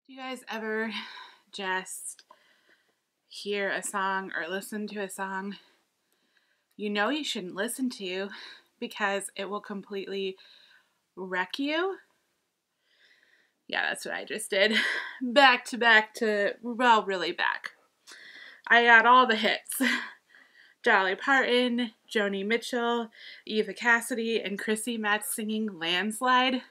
Do you guys ever just hear a song or listen to a song you know you shouldn't listen to because it will completely wreck you? Yeah, that's what I just did. Back to, well, really back. I got all the hits. Dolly Parton, Joni Mitchell, Eva Cassidy, and Chrissy Metz singing Landslide.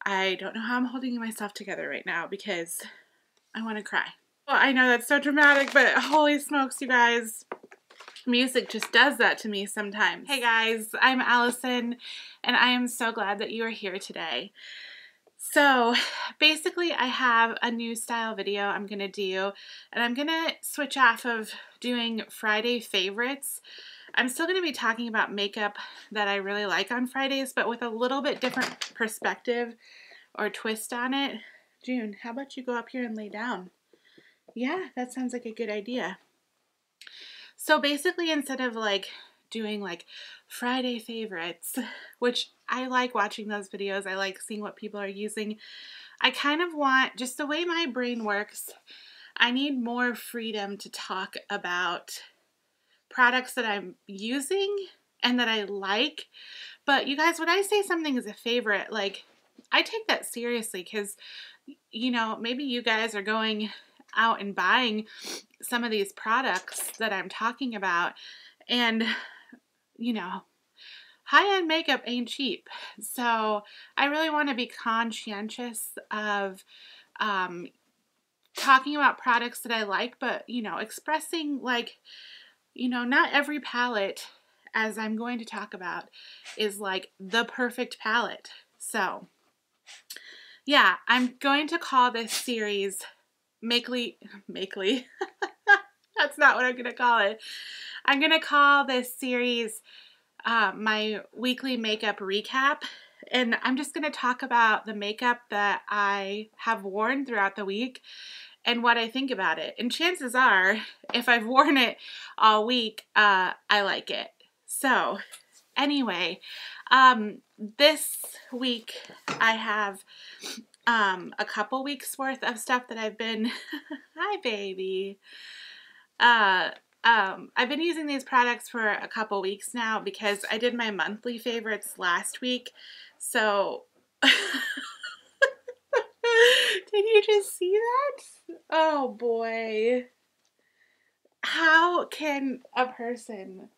I don't know how I'm holding myself together right now because I want to cry. Well, I know that's so dramatic, but holy smokes, you guys. Music just does that to me sometimes. Hey guys, I'm Allison, and I am so glad that you are here today. So basically I have a new style video I'm going to do, and I'm going to switch off of doing Friday favorites. I'm still going to be talking about makeup that I really like on Fridays, but with a little bit different perspective or twist on it. June, how about you go up here and lay down? Yeah, that sounds like a good idea. So basically, instead of doing Friday favorites, which I like watching those videos, I like seeing what people are using, I kind of want, just the way my brain works, I need more freedom to talk about products that I'm using and that I like. But you guys, when I say something is a favorite, I take that seriously because, you know, maybe you guys are going out and buying some of these products that I'm talking about, and you know, high-end makeup ain't cheap. So I really want to be conscientious of talking about products that I like, but you know, expressing not every palette, as I'm going to talk about, is the perfect palette. So yeah, I'm going to call this series Makely. That's not what I'm going to call it. I'm going to call this series my weekly makeup recap. And I'm just going to talk about the makeup that I have worn throughout the week and what I think about it. And chances are, if I've worn it all week, I like it. So anyway, this week I have a couple weeks worth of stuff that I've been, hi baby, I've been using these products for a couple weeks now because I did my monthly favorites last week. So, did you just see that? Oh boy. How can a person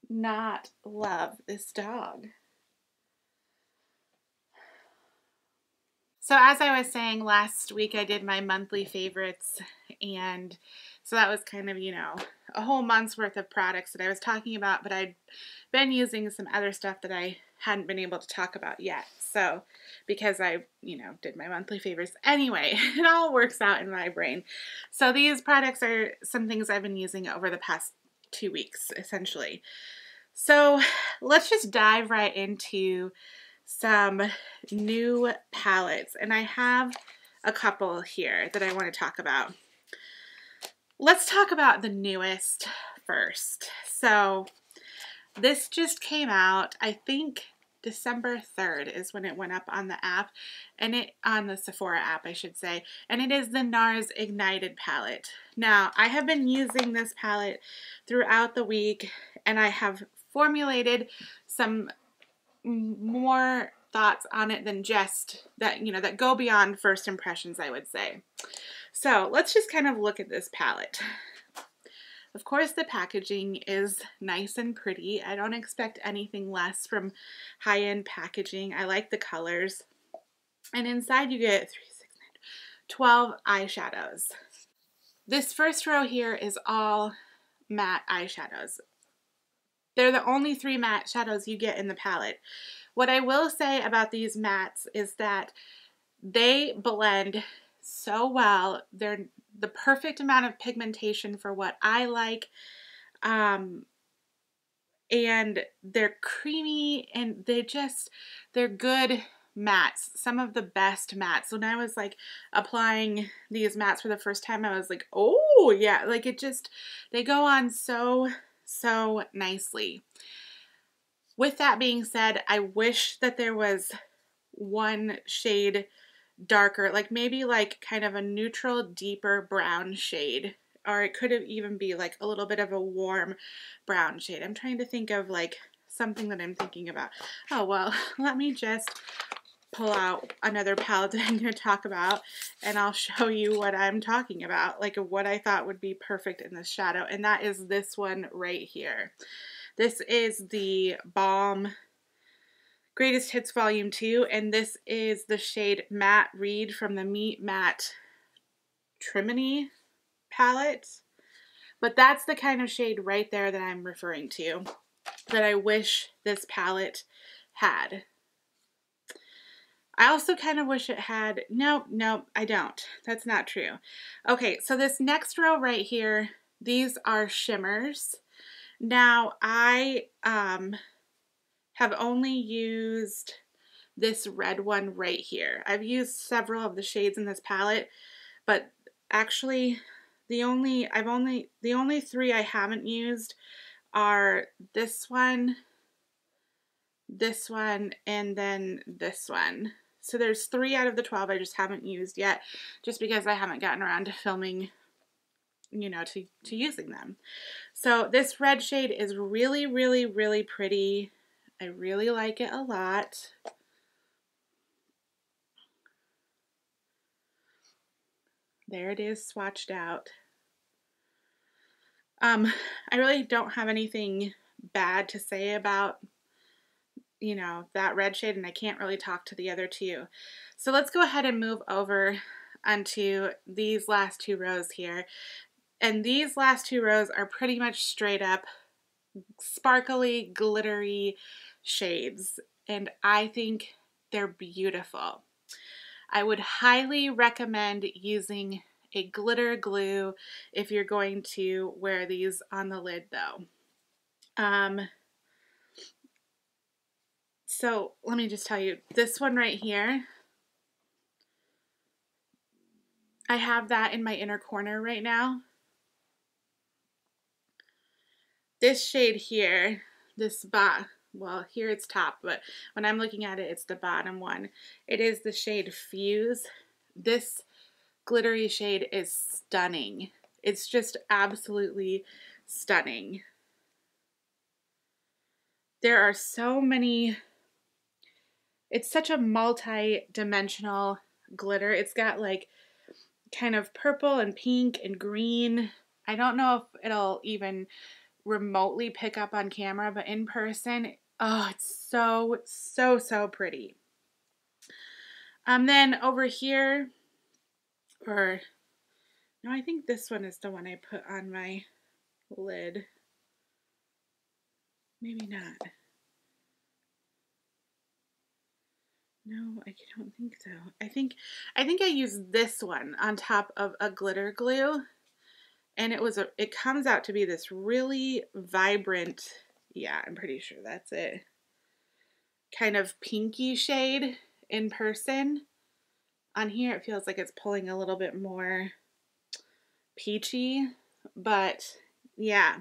not love this dog? So as I was saying, last week I did my monthly favorites, and so that was kind of, you know, a whole month's worth of products that I was talking about, but I'd been using some other stuff that I hadn't been able to talk about yet. So because I, you know, did my monthly favorites anyway, it all works out in my brain. So these products are some things I've been using over the past 2 weeks, essentially. So let's just dive right into some new palettes, and I have a couple here that I want to talk about. Let's talk about the newest first. So this just came out, I think December 3rd is when it went up on the app, and on the Sephora app, I should say, and it is the Nars Ignited palette. Now, I have been using this palette throughout the week, and I have formulated some more thoughts on it than just that, you know, that go beyond first impressions, I would say. So let's just kind of look at this palette. Of course, the packaging is nice and pretty. I don't expect anything less from high-end packaging. I like the colors. And inside you get 12 eyeshadows. This first row here is all matte eyeshadows. They're the only 3 matte shadows you get in the palette. What I will say about these mattes is that they blend so well. They're the perfect amount of pigmentation for what I like. And they're creamy, and they're good mattes. Some of the best mattes. When I was applying these mattes for the first time, I was like, oh yeah, they go on so nicely. With that being said, I wish that there was one shade darker, like maybe like kind of a neutral, deeper brown shade. Or it could have even be like a little bit of a warm brown shade. I'm trying to think of like something that I'm thinking about. Oh, well, let me just pull out another palette that I'm going to talk about, and I'll show you what I'm talking about, like what I thought would be perfect in this shadow, and that is this one right here. This is the Balm Greatest Hits Volume 2, and this is the shade Matte Reed from the Meet Matte Trimony palette. But that's the kind of shade right there that I'm referring to, that I wish this palette had. I also kind of wish it had, no, I don't. That's not true. Okay, so this next row right here, these are shimmers. Now, I have only used this red one right here. I've used several of the shades in this palette, but actually the only three I haven't used are this one, and then this one. So there's 3 out of the 12 I just haven't used yet, just because I haven't gotten around to filming, you know, to using them. So this red shade is really, really, really pretty. I really like it a lot. There it is, swatched out. I really don't have anything bad to say about, you know, that red shade, and I can't really talk to the other two. So let's go ahead and move over onto these last 2 rows here. And these last 2 rows are pretty much straight up sparkly, glittery shades, and I think they're beautiful. I would highly recommend using a glitter glue if you're going to wear these on the lid though. So let me just tell you, this one right here, I have that in my inner corner right now. This shade here, well, here it's top, but when I'm looking at it, it's the bottom one. It is the shade Fuse. This glittery shade is stunning. It's just absolutely stunning. There are so many, it's such a multi-dimensional glitter. It's got like kind of purple and pink and green. I don't know if it'll even remotely pick up on camera, but in person, oh, it's so, so, so pretty. Then over here, or no, I think this one is the one I put on my lid. Maybe not. No, I don't think so. I think I used this one on top of a glitter glue, and it comes out to be this really vibrant, yeah, I'm pretty sure that's it, kind of pinky shade in person. On here it feels like it's pulling a little bit more peachy, but yeah.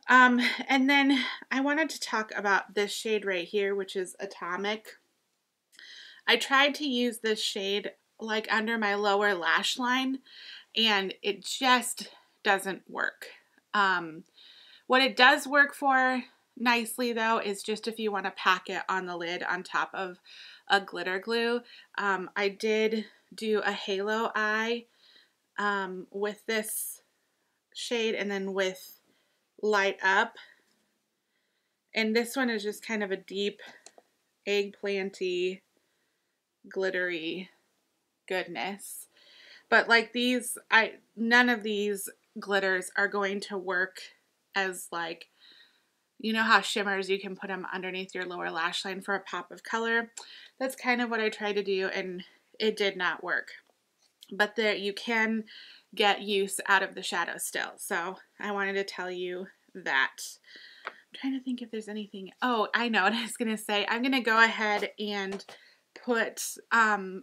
And then I wanted to talk about this shade right here, which is Atomic. I tried to use this shade like under my lower lash line, and it just doesn't work. What it does work for nicely though is just if you want to pack it on the lid on top of a glitter glue. I did do a halo eye with this shade, and then with Light Up, and this one is just kind of a deep eggplanty glittery goodness. But like these, none of these glitters are going to work as like, you know how shimmers, you can put them underneath your lower lash line for a pop of color. That's kind of what I tried to do, and it did not work. But there, you can get use out of the shadow still. So I wanted to tell you that. I'm trying to think if there's anything. Oh, I know what I was going to say. I'm going to go ahead and put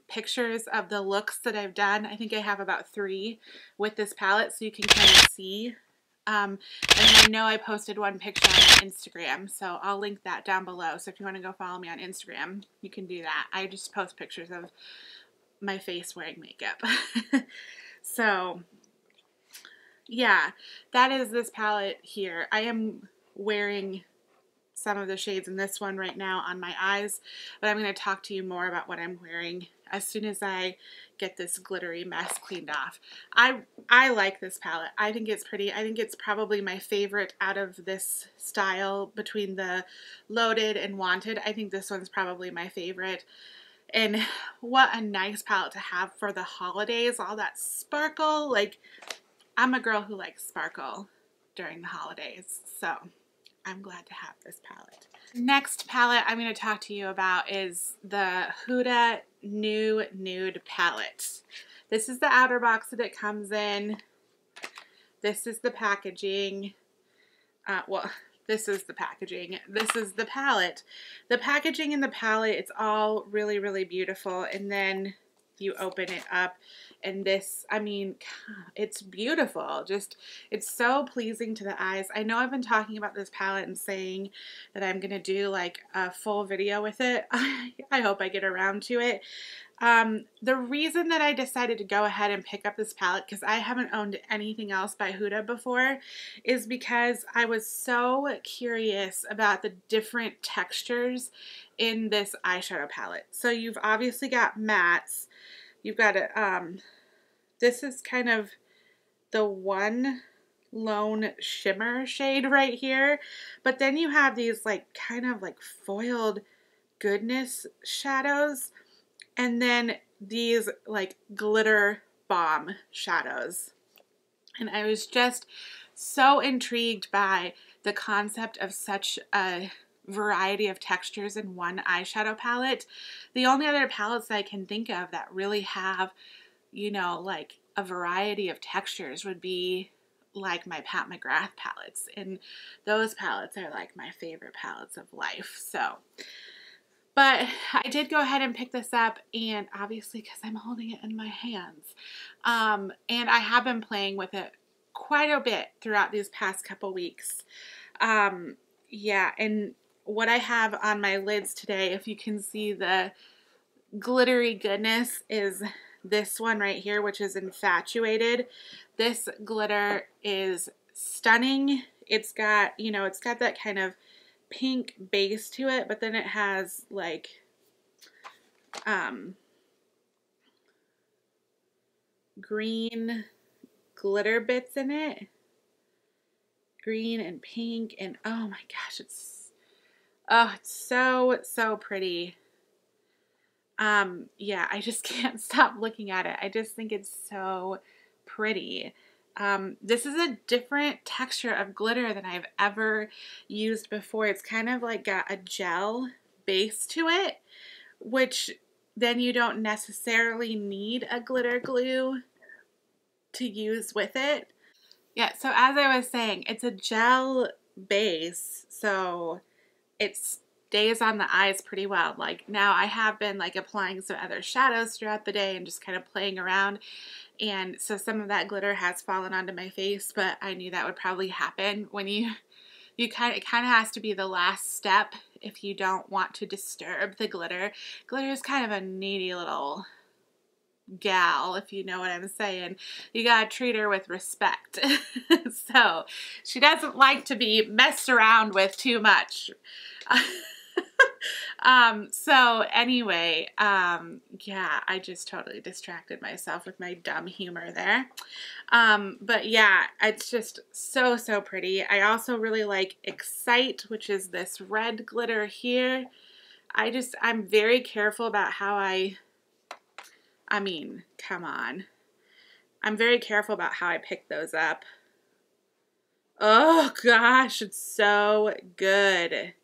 pictures of the looks that I've done. I think I have about 3 with this palette, so you can kind of see And I know I posted one picture on my Instagram, so I'll link that down below. So if you want to go follow me on Instagram, you can do that. I just post pictures of my face wearing makeup. So yeah, that is this palette here. I am wearing some of the shades in this one right now on my eyes, but I'm going to talk to you more about what I'm wearing as soon as I get this glittery mess cleaned off. I like this palette. I think it's pretty. I think it's probably my favorite out of this style between the Loaded and Wanted. I think this one's probably my favorite. And what a nice palette to have for the holidays. All that sparkle. Like, I'm a girl who likes sparkle during the holidays, so I'm glad to have this palette. Next palette I'm going to talk to you about is the Huda New Nude palette. This is the outer box that it comes in. This is the packaging. Well, this is the packaging. This is the palette. The packaging in the palette, it's all really, really beautiful. And then you open it up and this, I mean, it's beautiful. Just, it's so pleasing to the eyes. I know I've been talking about this palette and saying that I'm going to do like a full video with it. I hope I get around to it. The reason that I decided to go ahead and pick up this palette, because I haven't owned anything else by Huda before, is because I was so curious about the different textures in this eyeshadow palette. So you've obviously got mattes. You've got a, this is kind of the one lone shimmer shade right here. But then you have these like kind of like foiled goodness shadows. And then these like glitter balm shadows. And I was just so intrigued by the concept of such a variety of textures in one eyeshadow palette. The only other palettes that I can think of that really have, you know, like a variety of textures would be like my Pat McGrath palettes. And those palettes are like my favorite palettes of life. So, but I did go ahead and pick this up, and obviously because I'm holding it in my hands. And I have been playing with it quite a bit throughout these past couple weeks. Yeah, and what I have on my lids today, if you can see the glittery goodness, is this one right here, which is Infatuated. This glitter is stunning. It's got, you know, it's got that kind of pink base to it, but then it has like green glitter bits in it. Green and pink, and oh my gosh, it's so pretty. Yeah, I just can't stop looking at it. I just think it's so pretty. This is a different texture of glitter than I've ever used before. It's kind of like got a gel base to it, which then you don't necessarily need a glitter glue to use with it. Yeah, so as I was saying, it's a gel base, so it stays on the eyes pretty well. Like now I have been like applying some other shadows throughout the day and just kind of playing around, and so some of that glitter has fallen onto my face, but I knew that would probably happen when it kind of has to be the last step if you don't want to disturb the glitter. Glitter is kind of a needy little gal, if you know what I'm saying. You gotta treat her with respect. So she doesn't like to be messed around with too much. So anyway, yeah, I just totally distracted myself with my dumb humor there. But yeah, it's just so pretty. I also really like Excite, which is this red glitter here. I'm very careful about how I mean, come on. I'm very careful about how I pick those up. Oh gosh, it's so good.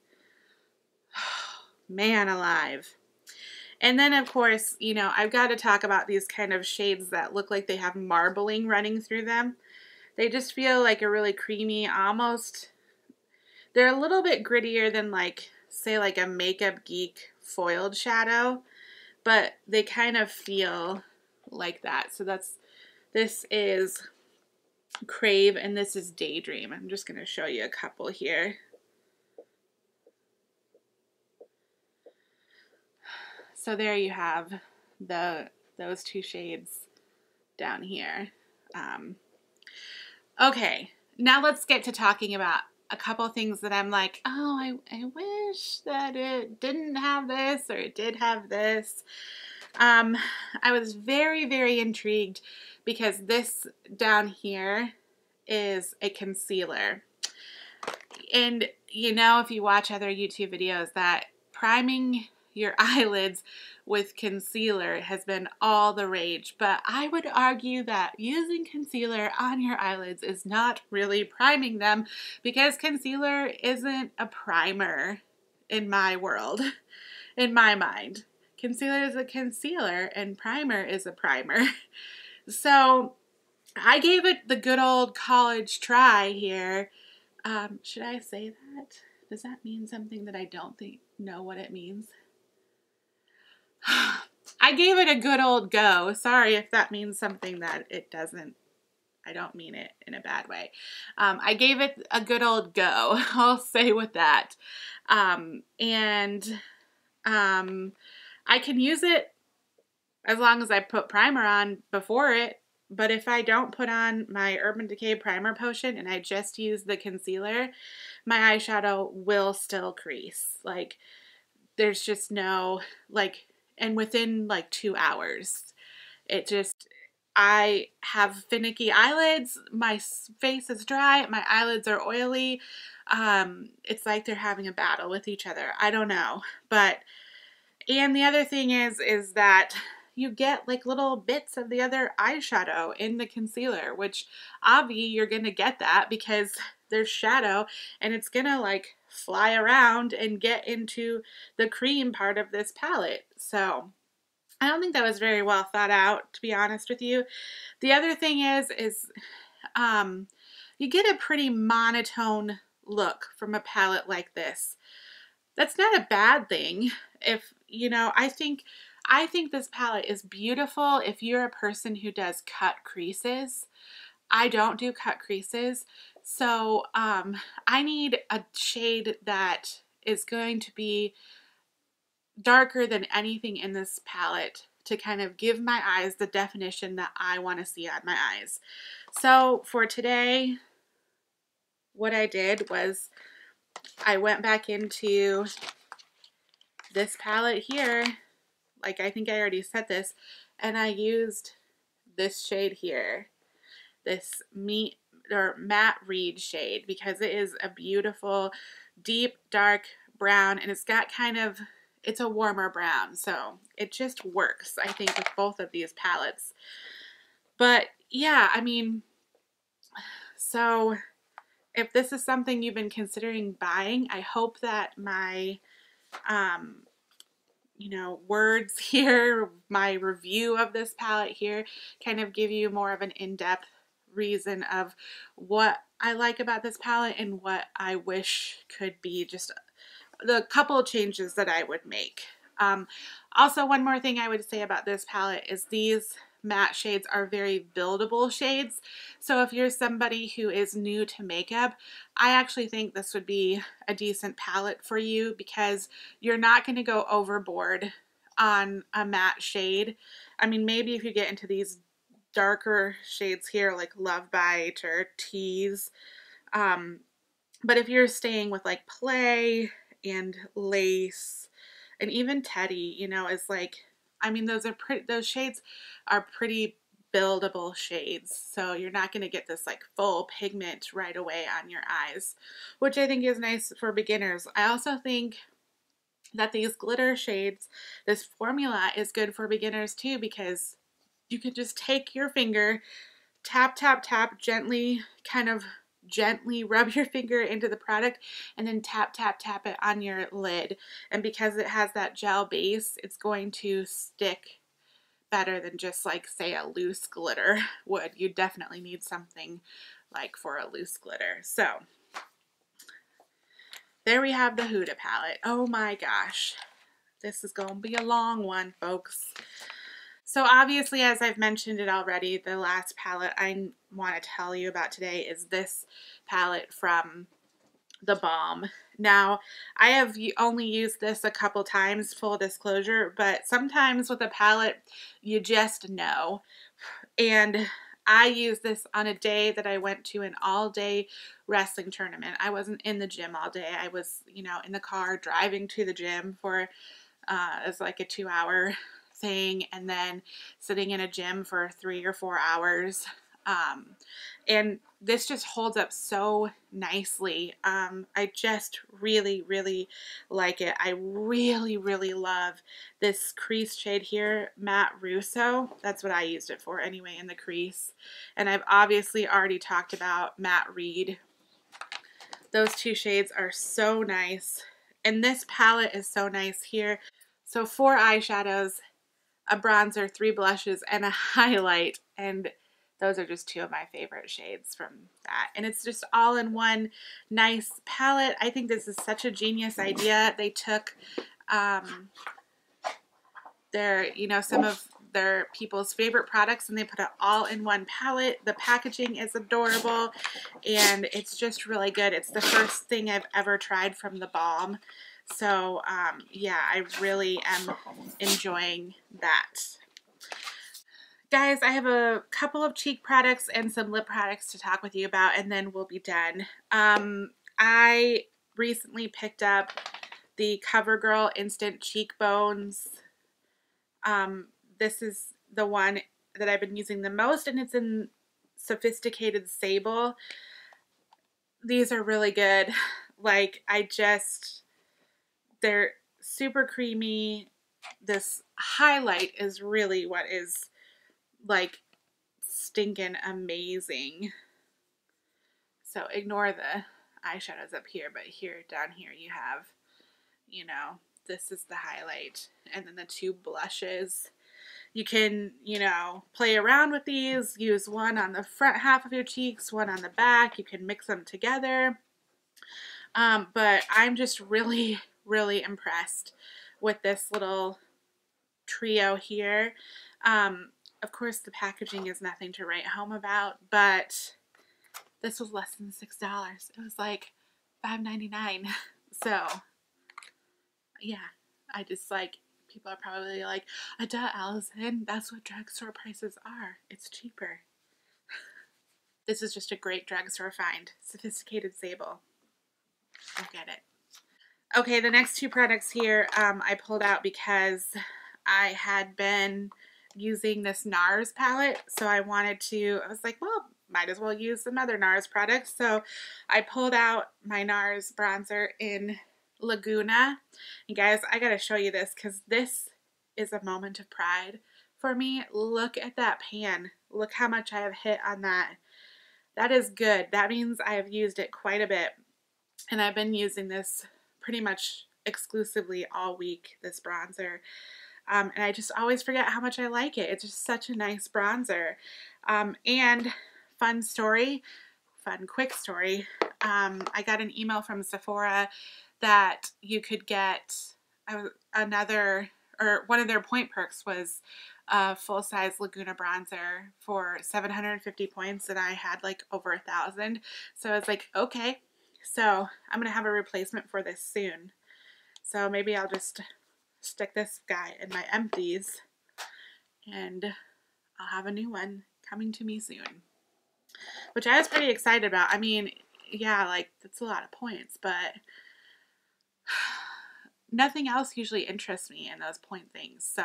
Man alive. And then of course, you know, I've got to talk about these kind of shades that look like they have marbling running through them. They just feel like a really creamy, almost, they're a little bit grittier than like, say like a Makeup Geek foiled shadow, but they kind of feel like that. So this is Crave, and this is Daydream. I'm just going to show you a couple here. So there you have those two shades down here. Okay, now let's get to talking about a couple things that I'm like, oh, I wish that it didn't have this or it did have this. I was very, very intrigued because this down here is a concealer. And you know, if you watch other YouTube videos, that priming your eyelids with concealer has been all the rage, but I would argue that using concealer on your eyelids is not really priming them, because concealer isn't a primer in my world, in my mind. Concealer is a concealer and primer is a primer. So I gave it the good old college try here. Should I say that? Does that mean something that I don't know what it means? I gave it a good old go. Sorry if that means something that it doesn't. I don't mean it in a bad way. I gave it a good old go. I'll say with that. I can use it as long as I put primer on before it. But if I don't put on my Urban Decay Primer Potion and I just use the concealer, my eyeshadow will still crease. Like, there's just no, like, and within like 2 hours, it just, I have finicky eyelids, my face is dry, my eyelids are oily. It's like they're having a battle with each other. I don't know. But, and the other thing is that you get like little bits of the other eyeshadow in the concealer, which obviously you're going to get that because there's shadow and it's going to like fly around and get into the cream part of this palette. So I don't think that was very well thought out, to be honest with you. The other thing is you get a pretty monotone look from a palette like this. That's not a bad thing. If, you know, I think this palette is beautiful if you're a person who does cut creases. I don't do cut creases. So I need a shade that is going to be darker than anything in this palette to kind of give my eyes the definition that I want to see on my eyes. So for today, what I did was I went back into this palette here. Like, I think I already said this, and I used this shade here, this matte reed shade, because it is a beautiful deep dark brown, and it's got kind of, it's a warmer brown, so it just works, I think, with both of these palettes. But yeah, I mean, so if this is something you've been considering buying, I hope that my you know, words here, my review of this palette here, kind of give you more of an in-depth reason of what I like about this palette and what I wish could be, just the couple of changes that I would make. Also, one more thing I would say about this palette is these matte shades are very buildable shades. So if you're somebody who is new to makeup, I actually think this would be a decent palette for you, because you're not going to go overboard on a matte shade. I mean, maybe if you get into these darker shades here like Love Bite or Tease, but if you're staying with like Play and Lace and even Teddy, you know, is like, I mean, those shades are pretty buildable shades, so you're not going to get this like full pigment right away on your eyes, which I think is nice for beginners. I also think that these glitter shades, this formula is good for beginners too, because you can just take your finger, tap, tap, tap, gently, kind of gently rub your finger into the product, and then tap, tap, tap it on your lid. And because it has that gel base, it's going to stick better than just like, say, a loose glitter would. You definitely need something like for a loose glitter. So there we have the Huda palette. Oh my gosh, this is going to be a long one, folks. So obviously, as I've mentioned it already, the last palette I want to tell you about today is this palette from the Balm. Now, I have only used this a couple times, full disclosure, but sometimes with a palette, you just know. And I used this on a day that I went to an all-day wrestling tournament. I wasn't in the gym all day. I was, you know, in the car driving to the gym for, it was like a 2-hour thing, and then sitting in a gym for 3 or 4 hours. And this just holds up so nicely. I just really, really like it. I really, really love this crease shade here, Matte Russo. That's what I used it for anyway, in the crease. And I've obviously already talked about Matte Reed. Those two shades are so nice. And this palette is so nice here. So 4 eyeshadows, a bronzer, 3 blushes, and a highlight. And those are just 2 of my favorite shades from that. And it's just all in one nice palette. I think this is such a genius idea. They took their, you know, some of their people's favorite products and they put it all in one palette. The packaging is adorable and it's just really good. It's the first thing I've ever tried from the Balm. So, yeah, I really am enjoying that. Guys, I have a couple of cheek products and some lip products to talk with you about, and then we'll be done. I recently picked up the CoverGirl Instant Cheekbones. This is the one that I've been using the most, and it's in Sophisticated Sable. These are really good. Like, they're super creamy. This highlight is really what is like stinking amazing. So ignore the eyeshadows up here, but here, down here you have, you know, this is the highlight, and then the 2 blushes. You can, you know, play around with these, use one on the front half of your cheeks, one on the back. You can mix them together. But I'm just really, really impressed with this little trio here. Of course, the packaging is nothing to write home about, but this was less than $6. It was like $5.99. So, yeah, I just like, people are probably like, duh, Allison, that's what drugstore prices are. It's cheaper. This is just a great drugstore find. Sophisticated Sable. I'll get it. Okay, the next 2 products here I pulled out because I had been using this Nars palette, so I was like, well, might as well use some other Nars products. So I pulled out my Nars bronzer in Laguna. And guys, I gotta show you this because this is a moment of pride for me. Look at that pan. Look how much I have hit on that. That is good. That means I have used it quite a bit. And I've been using this pretty much exclusively all week, this bronzer. And I just always forget how much I like it. It's just such a nice bronzer. And fun quick story. I got an email from Sephora that you could get one of their point perks was a full-size Laguna bronzer for 750 points, and I had like over 1,000. So I was like, okay. So I'm going to have a replacement for this soon. So maybe I'll just stick this guy in my empties and I'll have a new one coming to me soon. Which I was pretty excited about. I mean, yeah, like that's a lot of points, but nothing else usually interests me in those point things. So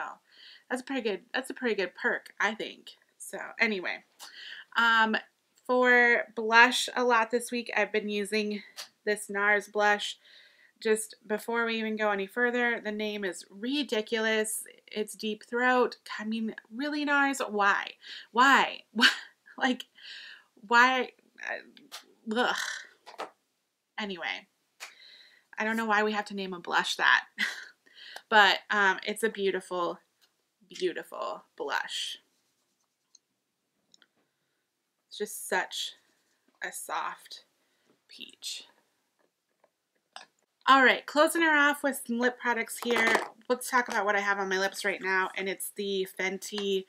that's a pretty good perk, I think. So anyway, for blush a lot this week, I've been using this Nars blush. Just before we even go any further, the name is ridiculous. It's Deep Throat. I mean, really, Nars? Why? Like, why? Ugh. Anyway, I don't know why we have to name a blush that. But it's a beautiful, beautiful blush. It's just such a soft peach. All right, closing her off with some lip products here. let's talk about what I have on my lips right now, and it's the Fenty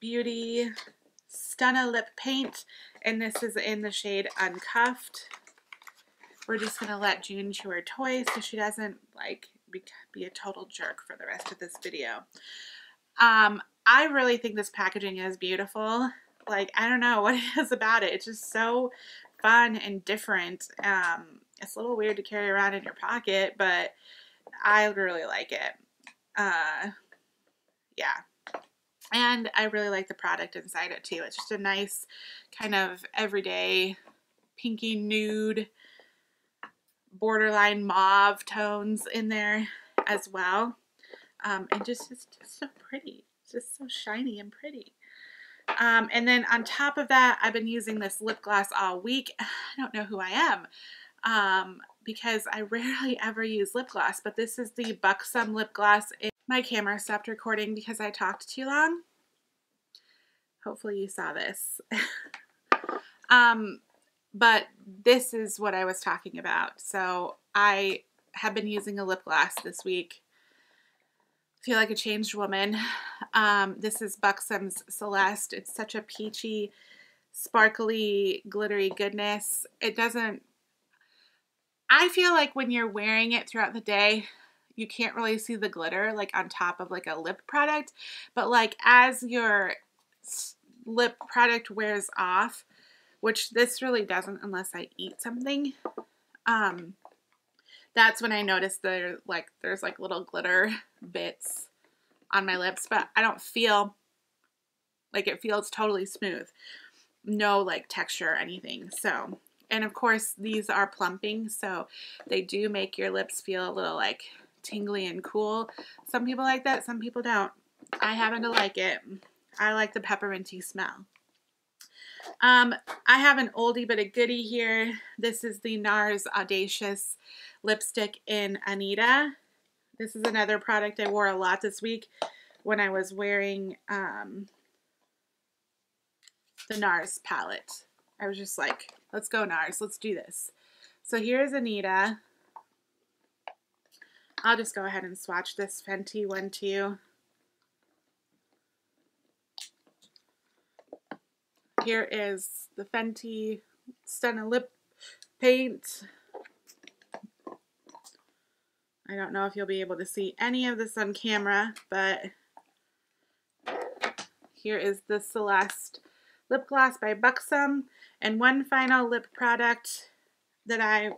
Beauty Stunna Lip Paint, and this is in the shade Uncuffed. We're just going to let June chew her toy so she doesn't like be a total jerk for the rest of this video. I really think this packaging is beautiful. Like, I don't know what it is about it. It's just so fun and different. It's a little weird to carry around in your pocket, but I really like it. Yeah. And I really like the product inside it too. It's just a nice kind of everyday pinky nude, borderline mauve tones in there as well. And it's just so pretty. It's just so shiny and pretty. And then on top of that, I've been using this lip gloss all week. I don't know who I am because I rarely ever use lip gloss, but this is the Buxom lip gloss. My camera stopped recording because I talked too long. Hopefully you saw this. But this is what I was talking about. So I have been using a lip gloss this week. Feel like a changed woman. This is Buxom's Celeste. It's such a peachy, sparkly, glittery goodness. It doesn't, I feel like when you're wearing it throughout the day, you can't really see the glitter like on top of like a lip product. But like as your lip product wears off, which this really doesn't unless I eat something, that's when I notice there's like little glitter bits on my lips, but I don't feel like it feels totally smooth. No like texture or anything. So, and of course these are plumping, so they do make your lips feel a little like tingly and cool. Some people like that, some people don't. I happen to like it. I like the pepperminty smell. I have an oldie but a goodie here. This is the Nars Audacious lipstick in Anita. This is another product I wore a lot this week when I was wearing the Nars palette. I was just like, let's go Nars, let's do this. So here's Anita. I'll just go ahead and swatch this Fenty one too. Here is the Fenty Stunna Lip Paint. I don't know if you'll be able to see any of this on camera, but here is the Celeste lip gloss by Buxom. And one final lip product that I've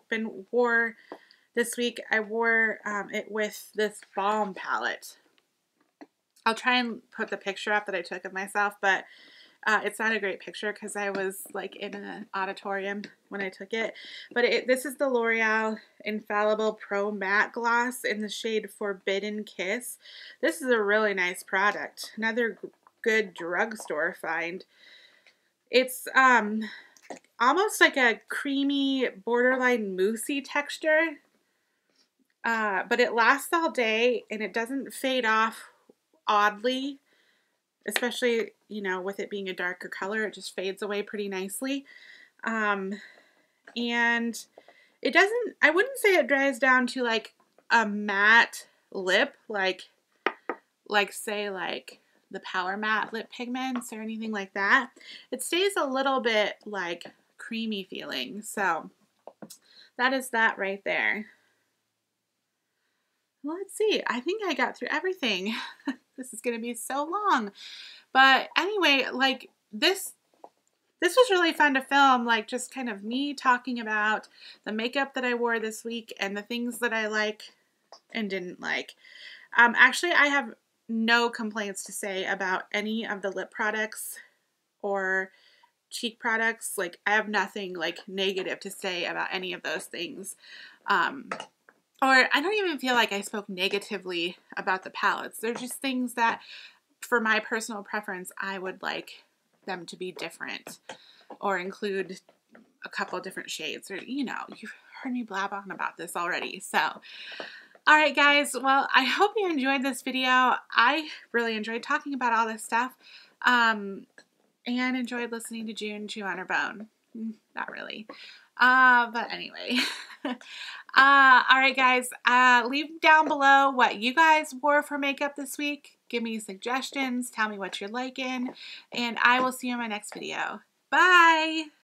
wore this week, I wore it with this Balm palette. I'll try and put the picture up that I took of myself, but it's not a great picture because I was like in an auditorium when I took it. But this is the L'Oreal Infallible Pro Matte Gloss in the shade Forbidden Kiss. This is a really nice product. Another good drugstore find. It's almost like a creamy, borderline moussey texture. But it lasts all day and it doesn't fade off oddly. Especially, you know, with it being a darker color, it just fades away pretty nicely. And it doesn't, I wouldn't say it dries down to like a matte lip, like say like the Power Matte lip pigments or anything like that. It stays a little bit like creamy feeling. So that is that right there. Let's see. I think I got through everything. This is going to be so long. But anyway, like this was really fun to film, like just kind of me talking about the makeup that I wore this week and the things that I like and didn't like. Actually, I have no complaints to say about any of the lip products or cheek products. Like I have nothing like negative to say about any of those things. Or I don't even feel like I spoke negatively about the palettes. They're just things that, for my personal preference, I would like them to be different or include a couple different shades. Or, you know, you've heard me blab on about this already. So, all right, guys. Well, I hope you enjoyed this video. I really enjoyed talking about all this stuff and enjoyed listening to June chew on her bone. Not really. But anyway. Alright guys, leave down below what you guys wore for makeup this week. Give me suggestions, tell me what you're liking, and I will see you in my next video. Bye!